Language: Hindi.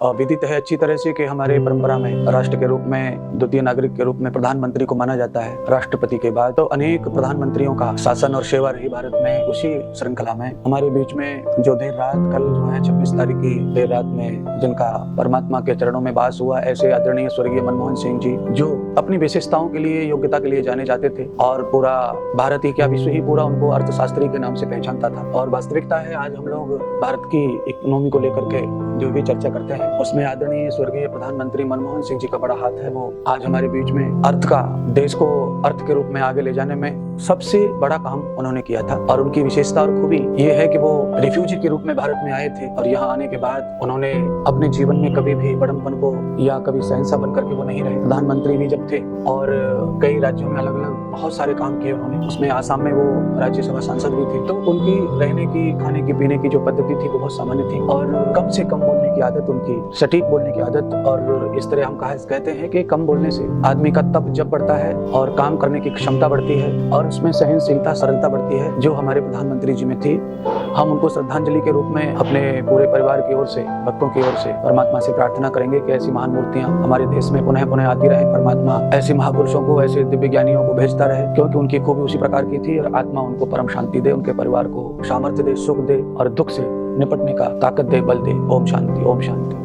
विदित है अच्छी तरह से कि हमारे परंपरा में राष्ट्र के रूप में द्वितीय नागरिक के रूप में प्रधानमंत्री को माना जाता है राष्ट्रपति के बाद। तो अनेक प्रधानमंत्रियों का शासन और सेवा रही भारत में। उसी श्रृंखला में हमारे बीच में जो देर रात कल जो है 26 तारीख की देर रात में जिनका परमात्मा के चरणों में वास हुआ, ऐसे आदरणीय स्वर्गीय मनमोहन सिंह जी, जो अपनी विशेषताओं के लिए योग्यता के लिए जाने जाते थे और पूरा भारत ही क्या विश्व ही पूरा उनको अर्थशास्त्री के नाम से पहचानता था। और वास्तविकता है आज हम लोग भारत की इकोनॉमी को लेकर के जो भी चर्चा करते हैं उसमें आदरणीय स्वर्गीय प्रधानमंत्री मनमोहन सिंह जी का बड़ा हाथ है। वो आज हमारे बीच में अर्थ का, देश को अर्थ के रूप में आगे ले जाने में सबसे बड़ा काम उन्होंने किया था। और उनकी विशेषता और खूबी ये है कि वो रिफ्यूजी के रूप में भारत में आए थे और यहाँ आने के बाद उन्होंने अपने जीवन में कभी भी बड़मपन को या कभी शहंशाह बन करके वो नहीं रहे। प्रधानमंत्री भी जब थे और कई राज्यों में अलग अलग बहुत सारे काम किए उन्होंने। उसमें आसाम में वो राज्यसभा सांसद भी थे। तो उनकी रहने की, खाने की, पीने की जो पद्धति थी वो बहुत सामान्य थी और कम से कम बोलने की आदत उनकी, सटीक बोलने की आदत। और इस तरह हम कहते हैं कि कम बोलने से आदमी का तप जब बढ़ता है और काम करने की क्षमता बढ़ती है और उसमें सहनशीलता, सरलता बढ़ती है, जो हमारे प्रधानमंत्री जी में थी। हम उनको श्रद्धांजलि के रूप में अपने पूरे परिवार की ओर से, भक्तों की ओर से परमात्मा से प्रार्थना करेंगे कि ऐसी महान मूर्तियां हमारे देश में पुनः पुनः आती रहे। परमात्मा ऐसे महापुरुषों को, ऐसे दिव्य ज्ञानियों को भेजता रहे, क्योंकि उनकी खूबी उसी प्रकार की थी। और आत्मा उनको परम शांति दे, उनके परिवार को सामर्थ्य दे, सुख दे और दुख से निपटने का ताकत दे, बल दे। ओम शांति, ओम शांति।